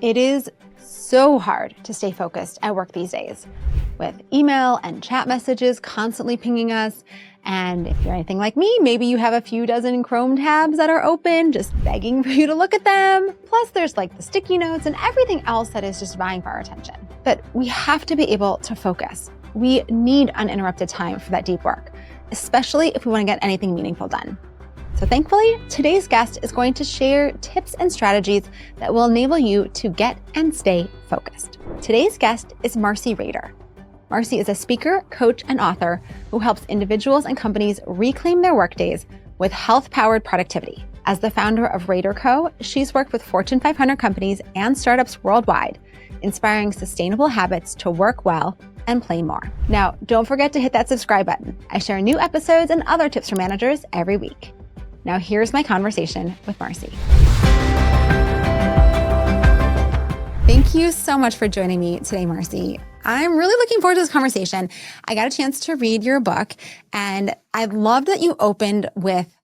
It is so hard to stay focused at work these days, with email and chat messages constantly pinging us. And if you're anything like me, maybe you have a few dozen Chrome tabs that are open, just begging for you to look at them. Plus there's like the sticky notes and everything else that is just vying for our attention. But we have to be able to focus. We need uninterrupted time for that deep work, especially if we want to get anything meaningful done. So thankfully, today's guest is going to share tips and strategies that will enable you to get and stay focused. Today's guest is Marcey Rader. Marcey is a speaker, coach, and author who helps individuals and companies reclaim their workdays with health-powered productivity. As the founder of RaderCo, she's worked with Fortune 500 companies and startups worldwide, inspiring sustainable habits to work well and play more. Now, don't forget to hit that subscribe button. I share new episodes and other tips for managers every week. Now here's my conversation with Marcey. Thank you so much for joining me today, Marcey. I'm really looking forward to this conversation. I got a chance to read your book, and I love that you opened with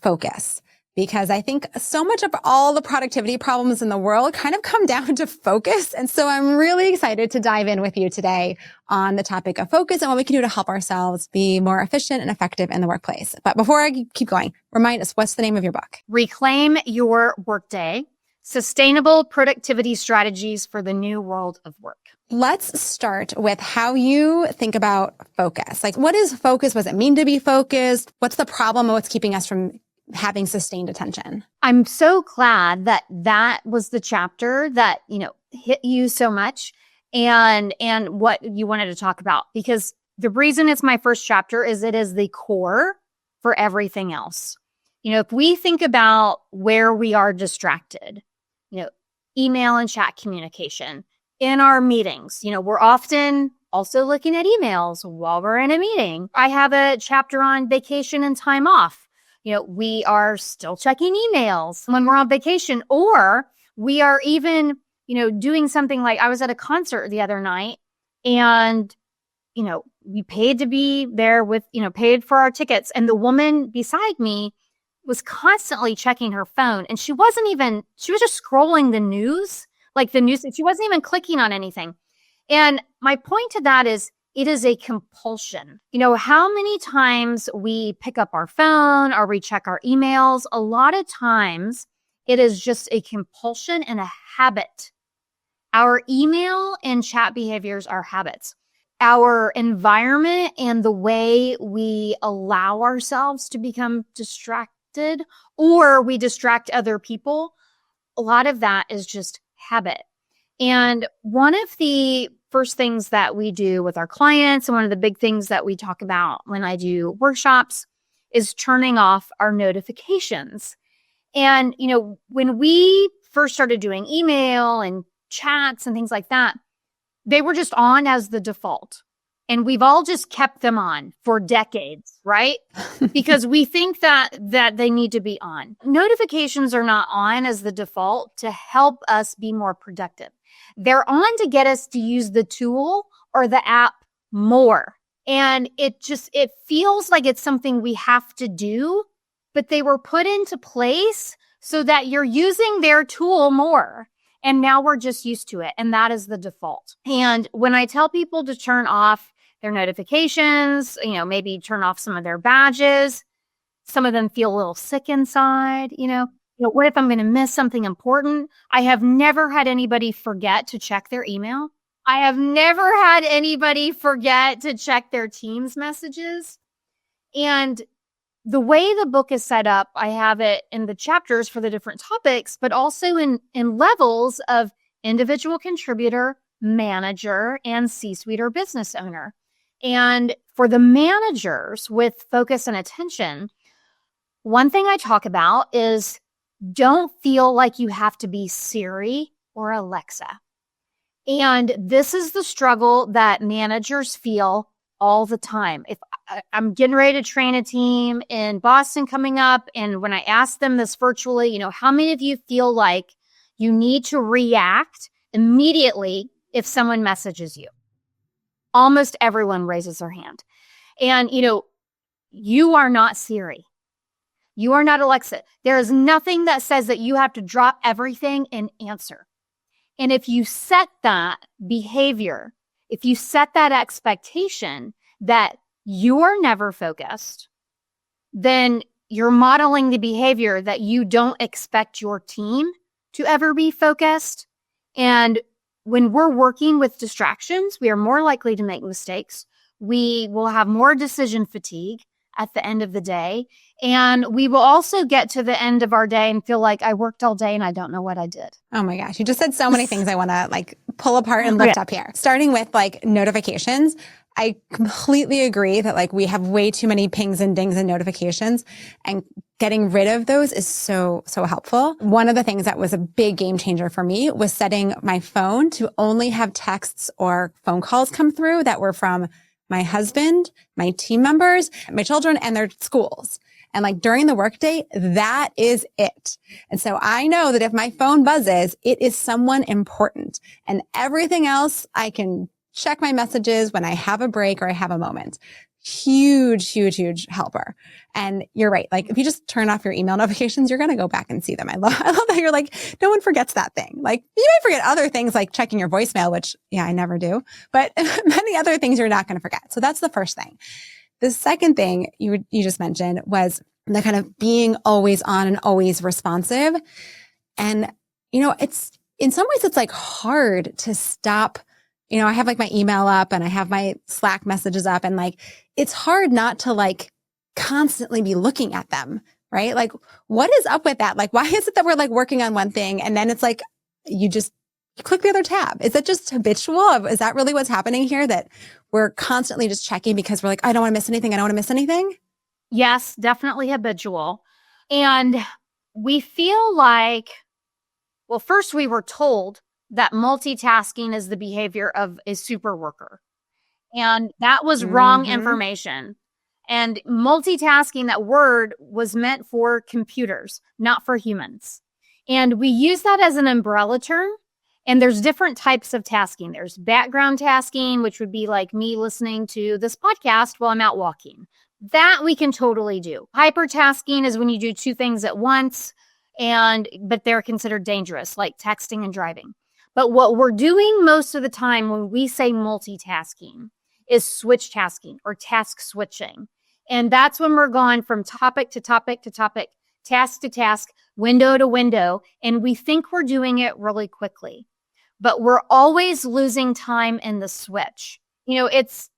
focus, because I think so much of all the productivity problems in the world kind of come down to focus. And so I'm really excited to dive in with you today on the topic of focus and what we can do to help ourselves be more efficient and effective in the workplace. But before I keep going, remind us, what's the name of your book? Reclaim Your Workday: Sustainable Productivity Strategies for the New World of Work. Let's start with how you think about focus. Like, what is focus? What does it mean to be focused? What's the problem and what's keeping us from having sustained attention? I'm so glad that that was the chapter that, hit you so much and what you wanted to talk about, because the reason it's my first chapter is it is the core for everything else. If we think about where we are distracted, email and chat communication in our meetings, we're often also looking at emails while we're in a meeting. I have a chapter on vacation and time off. We are still checking emails when we're on vacation, or we are even, doing something like I was at a concert the other night and, we paid to be there with, paid for our tickets. And the woman beside me was constantly checking her phone, and she was just scrolling the news, she wasn't even clicking on anything. And my point to that is, it is a compulsion. How many times we pick up our phone or we check our emails, a lot of times it is just a compulsion and a habit. Our email and chat behaviors are habits. Our environment and the way we allow ourselves to become distracted, or we distract other people, a lot of that is just habit. And one of the first things that we do with our clients, and one of the big things that we talk about when I do workshops, is turning off our notifications. And, when we first started doing email and chats and things like that, they were just on as the default. And we've all just kept them on for decades, right? Because we think that they need to be on. Notifications are not on as the default to help us be more productive. They're on to get us to use the tool or the app more. And it feels like it's something we have to do, but they were put into place so that you're using their tool more. And now we're just used to it. And that is the default. And when I tell people to turn off their notifications, maybe turn off some of their badges, some of them feel a little sick inside, what if I'm going to miss something important? I have never had anybody forget to check their email. I have never had anybody forget to check their Teams messages. And the way the book is set up, I have it in the chapters for the different topics, but also in levels of individual contributor, manager, and C-suite or business owner. And for the managers with focus and attention, one thing I talk about is, don't feel like you have to be Siri or Alexa. And this is the struggle that managers feel all the time. If I'm getting ready to train a team in Boston coming up, and when I ask them this virtually, how many of you feel like you need to react immediately if someone messages you? Almost everyone raises their hand. And, you are not Siri. You are not Alexa. There is nothing that says that you have to drop everything and answer. And if you set that behavior, if you set that expectation that you're never focused, then you're modeling the behavior that you don't expect your team to ever be focused. And when we're working with distractions, we are more likely to make mistakes. We will have more decision fatigue at the end of the day. And we will also get to the end of our day and feel like I worked all day and I don't know what I did. Oh my gosh. You just said so many things I want to like pull apart and lift up here. Starting with like notifications. I completely agree that like we have way too many pings and dings and notifications, and getting rid of those is so helpful. One of the things that was a big game changer for me was setting my phone to only have texts or phone calls come through that were from my husband, my team members, my children, and their schools. And like during the workday, that is it. And so I know that if my phone buzzes, it is someone important, and everything else I can check my messages when I have a break or I have a moment. Huge helper. And you're right. Like if you just turn off your email notifications, you're going to go back and see them. I love that you're like, no one forgets that thing. Like you might forget other things like checking your voicemail, which yeah, I never do, but many other things you're not going to forget. So that's the first thing. The second thing you just mentioned was the kind of being always on and always responsive. And, it's in some ways it's like hard to stop. I have like my email up and I have my Slack messages up, and like, it's hard not to like constantly be looking at them, right? Like, what is up with that? Like, why is it that we're like working on one thing and then it's like, you just click the other tab? Is it just habitual? Is that really what's happening here? That we're constantly just checking because we're like, I don't want to miss anything. I don't want to miss anything. Yes, definitely habitual. And we feel like, well, first we were told that multitasking is the behavior of a super worker. And that was wrong information. And multitasking, that word was meant for computers, not for humans. And we use that as an umbrella term. And there's different types of tasking. There's background tasking, which would be like me listening to this podcast while I'm out walking. That we can totally do. Hypertasking is when you do two things at once, but they're considered dangerous, like texting and driving. But what we're doing most of the time when we say multitasking is switch tasking or task switching. And that's when we're going from topic to topic to topic, task to task, window to window, and we think we're doing it really quickly. But we're always losing time in the switch. It's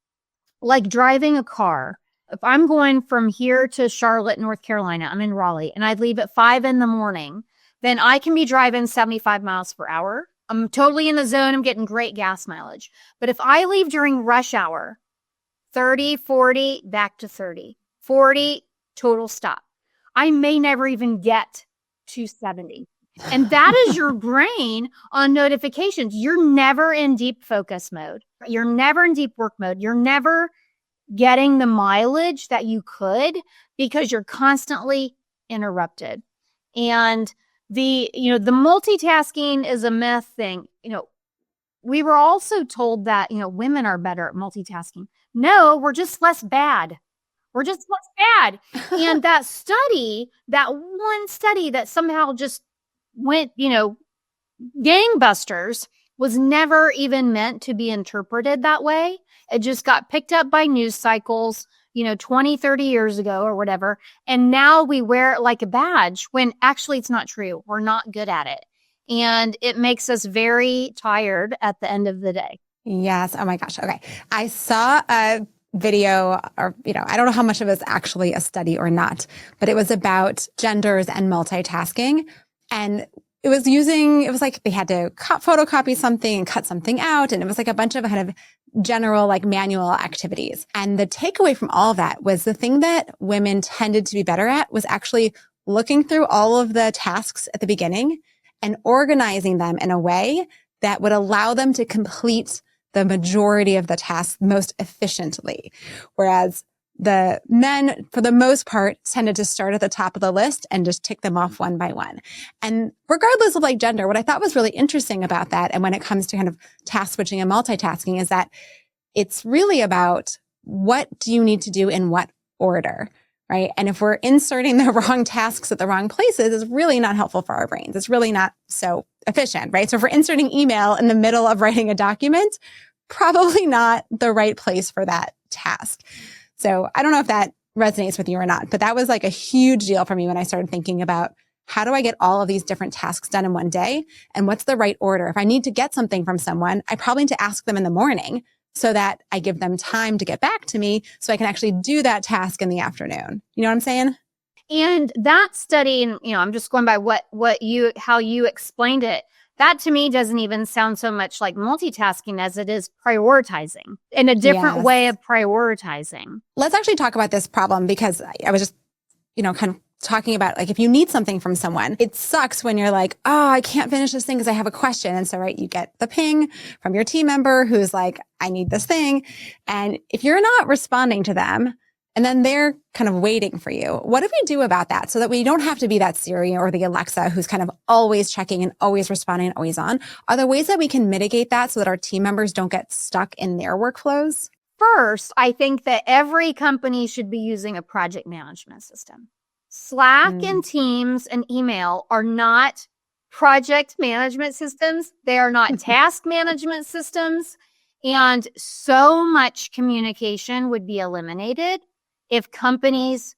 like driving a car. If I'm going from here to Charlotte, North Carolina, I'm in Raleigh, and I leave at 5 a.m, then I can be driving 75 miles per hour. I'm totally in the zone. I'm getting great gas mileage. But if I leave during rush hour, 30, 40, back to 30, 40, total stop, I may never even get to 70. And that is your brain on notifications. You're never in deep focus mode. You're never in deep work mode. You're never getting the mileage that you could because you're constantly interrupted. And the multitasking is a myth thing. We were also told that, women are better at multitasking. No, we're just less bad. We're just less bad. And that one study that somehow just went, gangbusters was never even meant to be interpreted that way. It just got picked up by news cycles, 20, 30 years ago or whatever. And now we wear it like a badge when actually it's not true. We're not good at it. And it makes us very tired at the end of the day. Yes. Oh my gosh. Okay. I saw a video, or, I don't know how much of it's actually a study or not, but it was about genders and multitasking. And it was like they had to photocopy something and cut something out. And it was like a bunch of kind of general like manual activities. And the takeaway from all of that was the thing that women tended to be better at was actually looking through all of the tasks at the beginning and organizing them in a way that would allow them to complete the majority of the tasks most efficiently. Whereas the men, for the most part, tended to start at the top of the list and just tick them off one by one. And regardless of like gender, what I thought was really interesting about that, and when it comes to kind of task switching and multitasking, is that it's really about what do you need to do in what order, right? And if we're inserting the wrong tasks at the wrong places, it's really not helpful for our brains. It's really not so efficient, right? So if we're inserting email in the middle of writing a document, probably not the right place for that task. So I don't know if that resonates with you or not, but that was like a huge deal for me when I started thinking about how do I get all of these different tasks done in one day? And what's the right order? If I need to get something from someone, I probably need to ask them in the morning so that I give them time to get back to me so I can actually do that task in the afternoon. You know what I'm saying? And that study, and I'm just going by how you explained it. That to me doesn't even sound so much like multitasking as it is prioritizing, and a different way of prioritizing. Let's actually talk about this problem, because I was just, kind of talking about, like, if you need something from someone, it sucks when you're like, oh, I can't finish this thing because I have a question. And so, right, you get the ping from your team member who's like, I need this thing. And if you're not responding to them, and then they're kind of waiting for you, what do we do about that so that we don't have to be that Siri or the Alexa who's kind of always checking and always responding and always on? Are there ways that we can mitigate that so that our team members don't get stuck in their workflows? First, I think that every company should be using a project management system. Slack and Teams and email are not project management systems. They are not task management systems. And so much communication would be eliminated if companies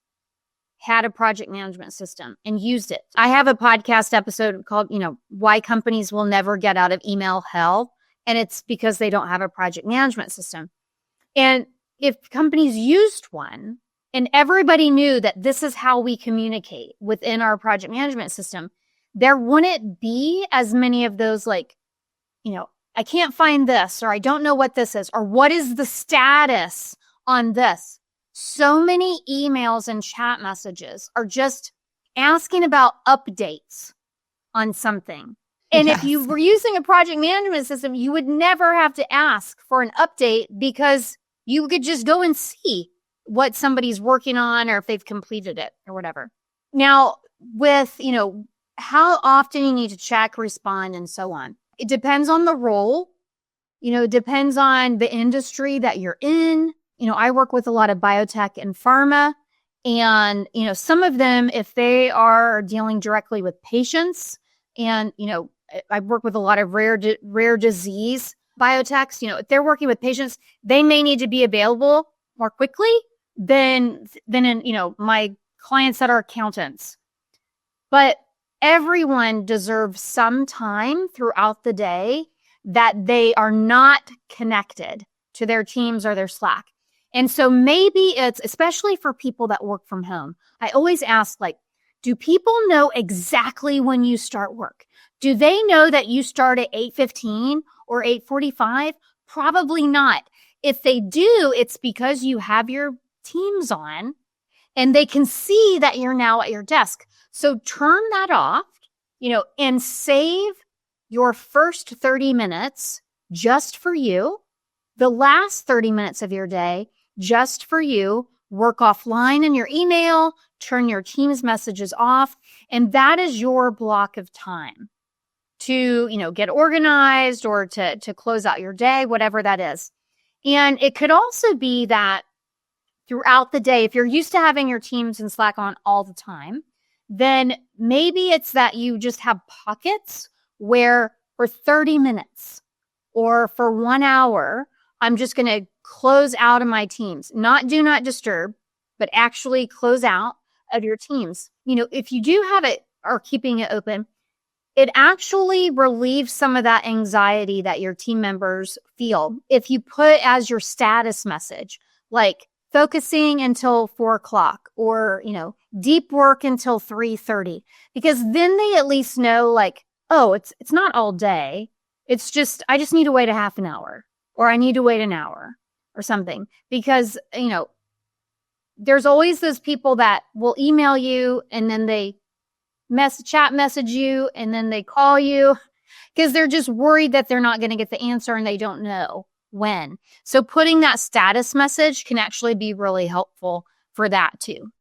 had a project management system and used it. I have a podcast episode called, Why Companies Will Never Get Out of Email Hell. And it's because they don't have a project management system. And if companies used one, and everybody knew that this is how we communicate within our project management system, there wouldn't be as many of those I can't find this, or I don't know what this is, or what is the status on this. So many emails and chat messages are just asking about updates on something. And if you were using a project management system, you would never have to ask for an update because you could just go and see what somebody's working on or if they've completed it or whatever. Now, with, how often you need to check, respond, and so on. It depends on the role. It depends on the industry that you're in. I work with a lot of biotech and pharma, and, some of them, if they are dealing directly with patients, and, I work with a lot of rare disease biotechs, if they're working with patients, they may need to be available more quickly than in, my clients that are accountants. But everyone deserves some time throughout the day that they are not connected to their Teams or their Slack. And so maybe it's, especially for people that work from home, I always ask, do people know exactly when you start work? Do they know that you start at 8:15 or 8:45? Probably not. If they do, it's because you have your Teams on and they can see that you're now at your desk. So turn that off, and save your first 30 minutes just for you, the last 30 minutes of your day just for you. Work offline in your email, turn your Teams messages off, and that is your block of time to, get organized or to close out your day, whatever that is. And it could also be that throughout the day, if you're used to having your Teams and Slack on all the time, then maybe it's that you just have pockets where for 30 minutes or for 1 hour, I'm just going to close out of my Teams, not do not disturb, but actually close out of your Teams. If you do have it or keeping it open, it actually relieves some of that anxiety that your team members feel. If you put as your status message, like focusing until 4:00 or, deep work until 3:30, because then they at least know oh, it's not all day. It's just, I just need to wait a half an hour, or I need to wait an hour or something, because, there's always those people that will email you and then they chat message you and then they call you because they're just worried that they're not going to get the answer and they don't know when. So putting that status message can actually be really helpful for that too.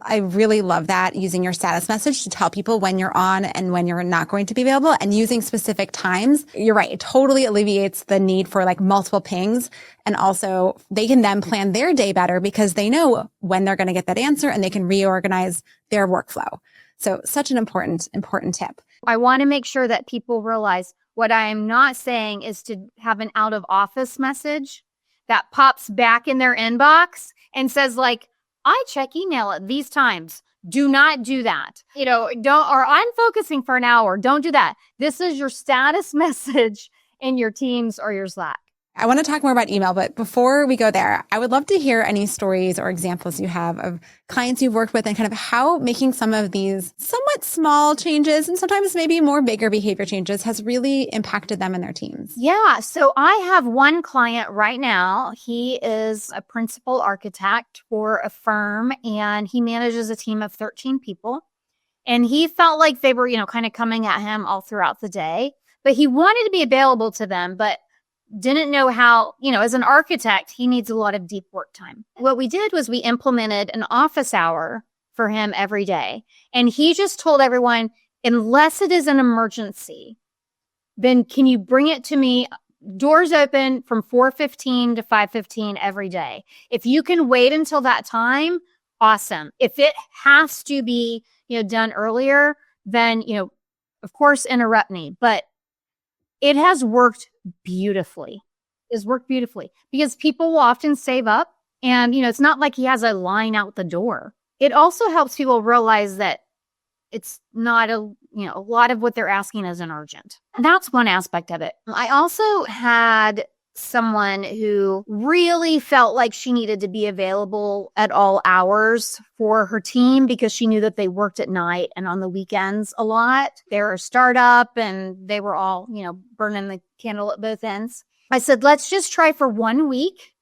I really love that, using your status message to tell people when you're on and when you're not going to be available, and using specific times. You're right. It totally alleviates the need for multiple pings. And also they can then plan their day better because they know when they're going to get that answer and they can reorganize their workflow. So such an important tip. I want to make sure that people realize what I am not saying is to have an out of office message that pops back in their inbox and says like, I check email at these times. Do not do that. Or I'm focusing for an hour. Don't do that. This is your status message in your Teams or your Slack. I want to talk more about email, but before we go there, I would love to hear any stories or examples you have of clients you've worked with and kind of how making some of these somewhat small changes and sometimes maybe more bigger behavior changes has really impacted them and their teams. Yeah. So I have one client right now. He is a principal architect for a firm and he manages a team of 13 people. And he felt like they were, kind of coming at him all throughout the day, but he wanted to be available to them, but didn't know how, as an architect, he needs a lot of deep work time. What we did was we implemented an office hour for him every day. And he just told everyone, unless it is an emergency, then can you bring it to me? Doors open from 4:15 to 5:15 every day. If you can wait until that time, awesome. If it has to be, done earlier, then, of course, interrupt me. But it has worked beautifully. It's worked beautifully because people will often save up and, it's not like he has a line out the door. It also helps people realize that it's not a lot of what they're asking isn't urgent. That's one aspect of it. I also had someone who really felt like she needed to be available at all hours for her team because she knew that they worked at night and on the weekends a lot. They were a startup and they were all, burning the candle at both ends. I said, let's just try for 1 week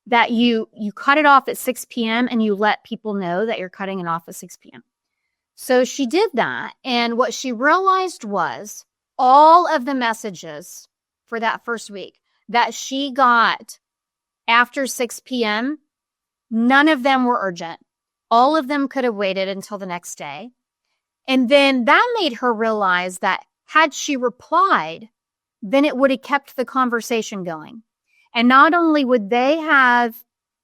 that you cut it off at 6 p.m. and you let people know that you're cutting it off at 6 p.m. So she did that. And what she realized was all of the messages for that first week that she got after 6 p.m., none of them were urgent. All of them could have waited until the next day. And then that made her realize that had she replied, then it would have kept the conversation going. And not only would they have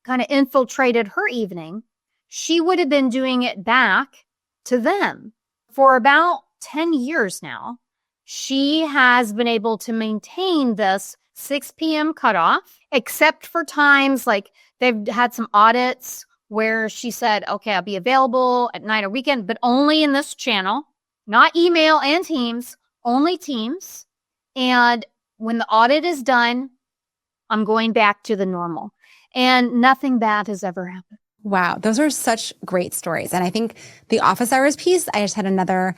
kind of infiltrated her evening, she would have been doing it back to them. For about 10 years now, she has been able to maintain this 6 p.m. cutoff, except for times like they've had some audits where she said, okay, I'll be available at night or weekend, but only in this channel, not email and Teams, only Teams. And when the audit is done, I'm going back to the normal. And nothing bad has ever happened. Wow, those are such great stories. And I think the office hours piece, I just had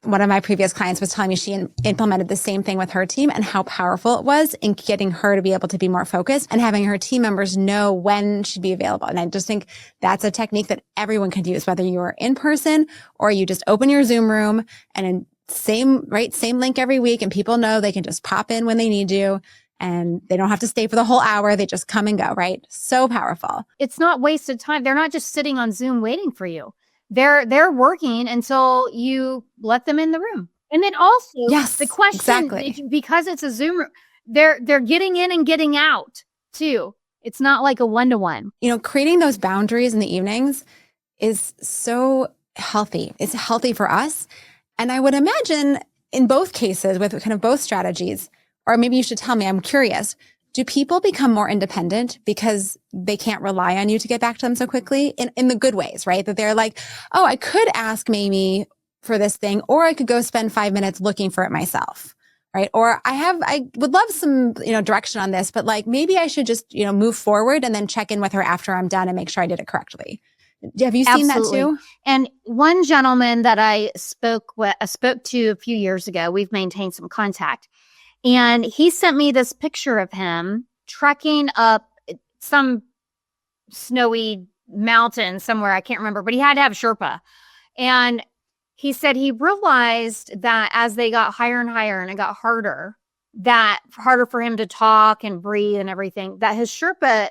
one of my previous clients was telling me she implemented the same thing with her team and how powerful it was in getting her to be able to be more focused and having her team members know when she'd be available. And I just think that's a technique that everyone can use, whether you're in person or you just open your Zoom room and same link every week and people know they can just pop in when they need you. And they don't have to stay for the whole hour. They just come and go, right? So powerful. It's not wasted time. They're not just sitting on Zoom waiting for you. They're working until you let them in the room. And then also, yes, the question, exactly. Because it's a Zoom room, they're getting in and getting out too. It's not like a one-to-one. Creating those boundaries in the evenings is so healthy. It's healthy for us. And I would imagine in both cases with kind of both strategies, or maybe you should tell me, I'm curious, do people become more independent because they can't rely on you to get back to them so quickly in the good ways, right? That they're like, oh, I could ask Mamie for this thing, or I could go spend 5 minutes looking for it myself, right? Or I would love some, direction on this, but like maybe I should just, move forward and then check in with her after I'm done and make sure I did it correctly. Have you seen Absolutely. that too? And one gentleman that I spoke to a few years ago, we've maintained some contact. And he sent me this picture of him trekking up some snowy mountain somewhere. I can't remember, but he had to have Sherpa. And he said he realized that as they got higher and higher and it got harder for him to talk and breathe and everything, that his Sherpa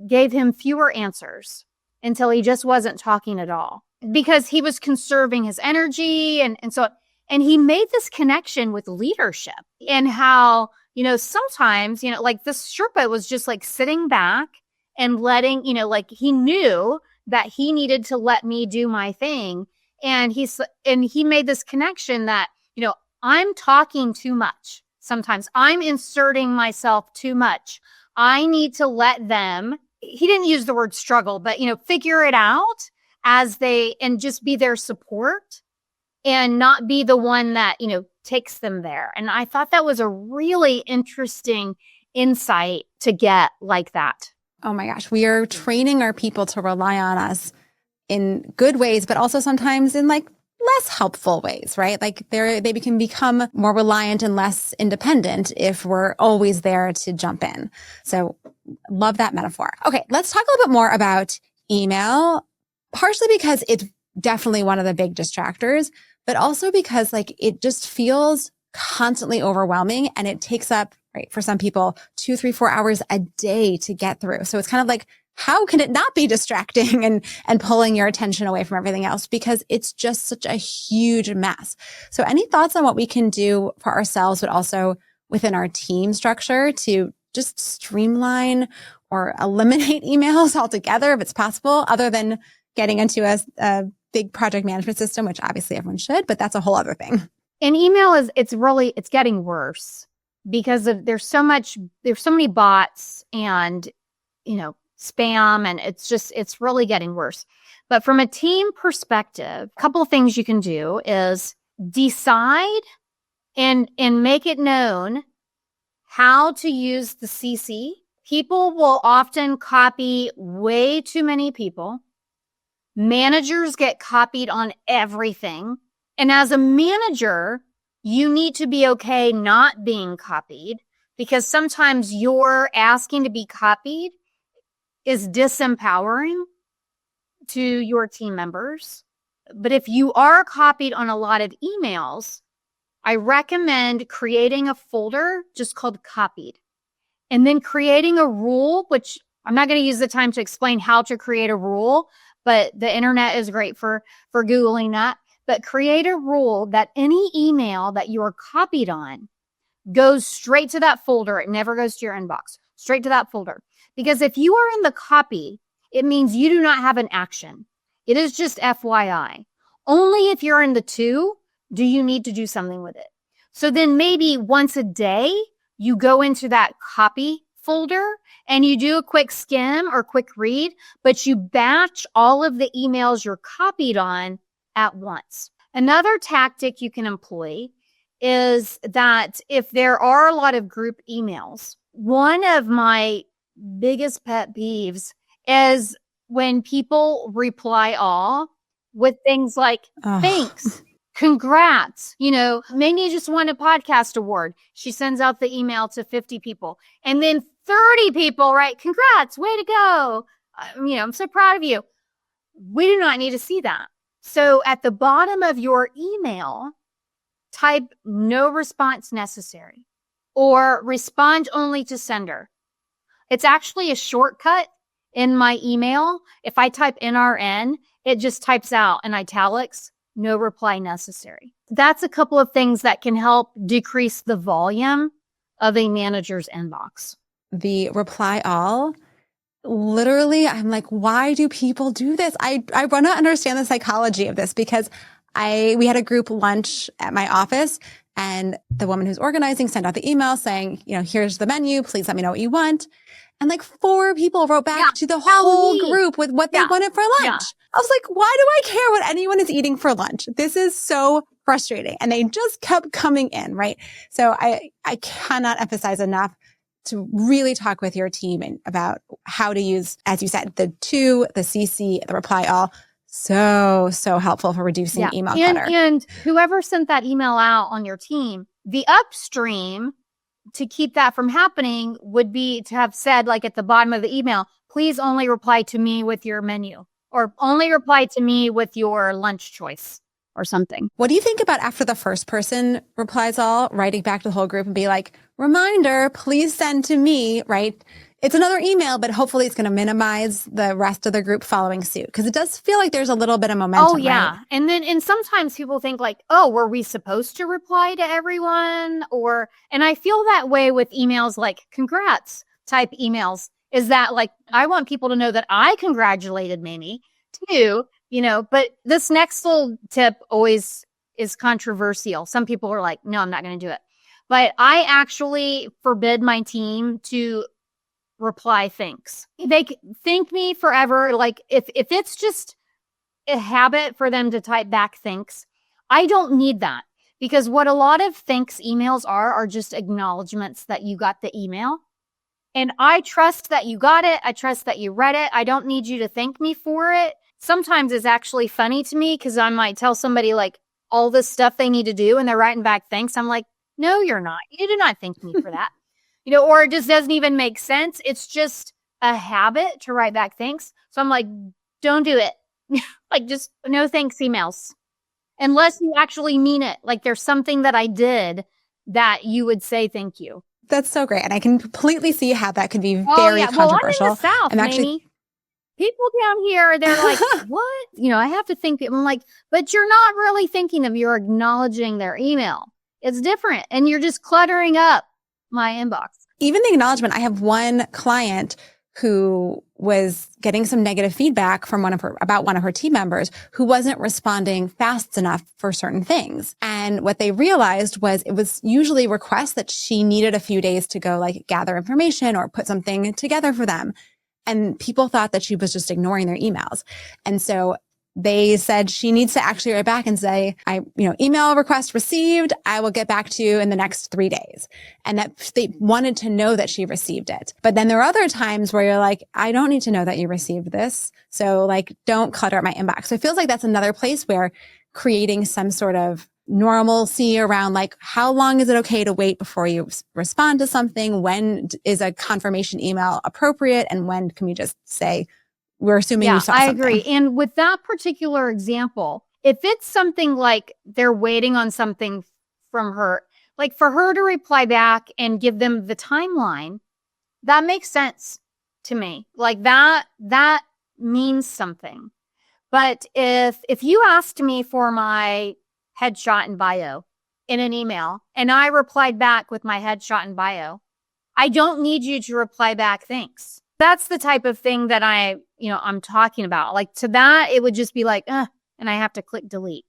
gave him fewer answers until he just wasn't talking at all because he was conserving his energy and so. And he made this connection with leadership and how, sometimes, like this Sherpa was just like sitting back and letting, like he knew that he needed to let me do my thing. And he made this connection that, I'm talking too much. Sometimes I'm inserting myself too much. I need to let them, he didn't use the word struggle, but, figure it out and just be their support and not be the one that, takes them there. And I thought that was a really interesting insight to get like that. Oh my gosh. We are training our people to rely on us in good ways, but also sometimes in like less helpful ways, right? Like they can become more reliant and less independent if we're always there to jump in. So love that metaphor. Okay. Let's talk a little bit more about email, partially because it's definitely one of the big distractors, but also because like it just feels constantly overwhelming and it takes up, right, for some people, 2, 3, 4 hours a day to get through. So it's kind of like, how can it not be distracting and pulling your attention away from everything else? Because it's just such a huge mess. So any thoughts on what we can do for ourselves, but also within our team structure to just streamline or eliminate emails altogether if it's possible, other than getting into a big project management system, which obviously everyone should, but that's a whole other thing. And email it's getting worse because there's so many bots and, spam, and it's really getting worse. But from a team perspective, a couple of things you can do is decide and make it known how to use the CC. People will often copy way too many people. Managers get copied on everything. And as a manager, you need to be okay not being copied, because sometimes your asking to be copied is disempowering to your team members. But if you are copied on a lot of emails, I recommend creating a folder just called copied, and then creating a rule, which I'm not going to use the time to explain how to create a rule, but the internet is great for Googling that. But create a rule that any email that you are copied on goes straight to that folder. It never goes to your inbox, straight to that folder. Because if you are in the copy, it means you do not have an action. It is just FYI. Only if you're in the to do you need to do something with it. So then maybe once a day, you go into that copy folder and you do a quick skim or quick read, but you batch all of the emails you're copied on at once. Another tactic you can employ is that if there are a lot of group emails, one of my biggest pet peeves is when people reply all with things like, thanks, congrats, Minnie just won a podcast award. She sends out the email to 50 people and then 30 people write, congrats, way to go. I'm so proud of you. We do not need to see that. So at the bottom of your email, type no response necessary or respond only to sender. It's actually a shortcut in my email. If I type NRN, it just types out in italics, no reply necessary. That's a couple of things that can help decrease the volume of a manager's inbox. The reply all, literally, I'm like, why do people do this? I want to understand the psychology of this, because we had a group lunch at my office, and the woman who's organizing sent out the email saying, here's the menu. Please let me know what you want. And like 4 people wrote back to the whole group with what they wanted for lunch. Yeah. I was like, why do I care what anyone is eating for lunch? This is so frustrating. And they just kept coming in, right? So I cannot emphasize enough to really talk with your team about how to use, as you said, the to, the CC, the reply all. So helpful for reducing email clutter. And whoever sent that email out on your team, the upstream to keep that from happening would be to have said, like at the bottom of the email, please only reply to me with your menu, or only reply to me with your lunch choice or something. What do you think about after the first person replies all, writing back to the whole group and be like, reminder, please send to me, right? It's another email, but hopefully it's going to minimize the rest of the group following suit, because it does feel like there's a little bit of momentum. Oh, yeah. Right? And sometimes people think like, oh, were we supposed to reply to everyone? And I feel that way with emails like congrats type emails, is that like, I want people to know that I congratulated Mamie. 2, But this next little tip always is controversial. Some people are like, no, I'm not going to do it. But I actually forbid my team to reply thanks. They thank me forever. Like if it's just a habit for them to type back thanks, I don't need that, because what a lot of thanks emails are just acknowledgments that you got the email. And I trust that you got it. I trust that you read it. I don't need you to thank me for it. Sometimes it's actually funny to me because I might tell somebody like all this stuff they need to do and they're writing back thanks. I'm like, no, you're not. You did not thank me for that. Or it just doesn't even make sense. It's just a habit to write back thanks. So I'm like, don't do it. Like, just no thanks emails. Unless you actually mean it. Like there's something that I did that you would say thank you. That's so great. And I can completely see how that could be very controversial. Well, I'm in the South, Mamie. People down here, they're like, what? I have to think. I'm like, but you're not really thinking of, you're acknowledging their email. It's different. And you're just cluttering up my inbox. Even the acknowledgement, I have one client who was getting some negative feedback from about one of her team members who wasn't responding fast enough for certain things. And what they realized was it was usually requests that she needed a few days to go like gather information or put something together for them. And people thought that she was just ignoring their emails. And so they said she needs to actually write back and say, email request received. I will get back to you in the next 3 days. And that they wanted to know that she received it. But then there are other times where you're like, I don't need to know that you received this. So like, don't clutter up my inbox. So it feels like that's another place where creating some sort of normalcy around like, how long is it okay to wait before you respond to something? When is a confirmation email appropriate? And when can we just say, we're assuming you saw something. I agree. And with that particular example, if it's something like they're waiting on something from her, like for her to reply back and give them the timeline, that makes sense to me. Like that means something. But if you asked me for my headshot and bio in an email and I replied back with my headshot and bio, I don't need you to reply back thanks. That's the type of thing that I'm talking about. Like to that, it would just be like, and I have to click delete.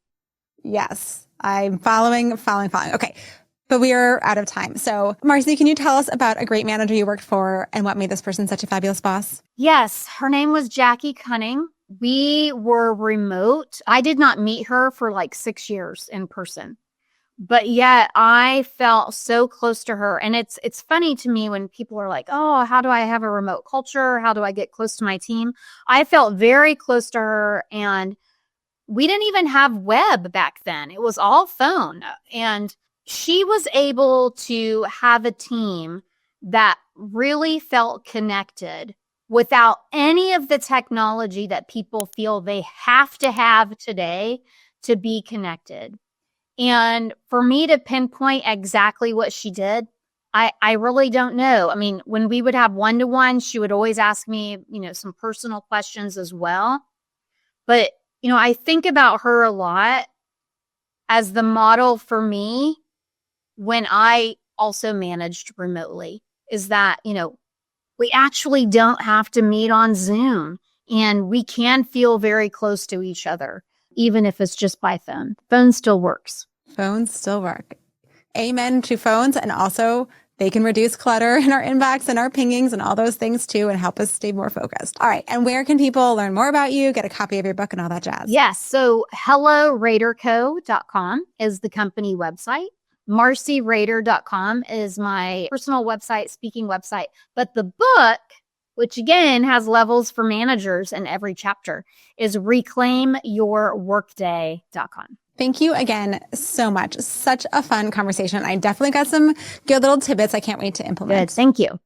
Yes, I'm following. Okay, but we are out of time. So Marcey, can you tell us about a great manager you worked for and what made this person such a fabulous boss? Yes, her name was Jackie Cunning. We were remote. I did not meet her for like 6 years in person. But yet I felt so close to her. And it's funny to me when people are like, oh, how do I have a remote culture? How do I get close to my team? I felt very close to her. And we didn't even have web back then. It was all phone. And she was able to have a team that really felt connected without any of the technology that people feel they have to have today to be connected. And for me to pinpoint exactly what she did, I really don't know. I mean, when we would have one-to-one, she would always ask me, some personal questions as well. But, I think about her a lot as the model for me when I also managed remotely, is that, we actually don't have to meet on Zoom and we can feel very close to each other, even if it's just by phone. Phone still works. Phones still work. Amen to phones. And also they can reduce clutter in our inbox and our pingings and all those things too and help us stay more focused. All right. And where can people learn more about you, get a copy of your book and all that jazz? Yes. So RaderCo.com is the company website. MarceyRader.com is my personal website, speaking website. But the book, which again has levels for managers in every chapter, is ReclaimYourWorkday.com. Thank you again so much. Such a fun conversation. I definitely got some good little tidbits I can't wait to implement. Good. Thank you.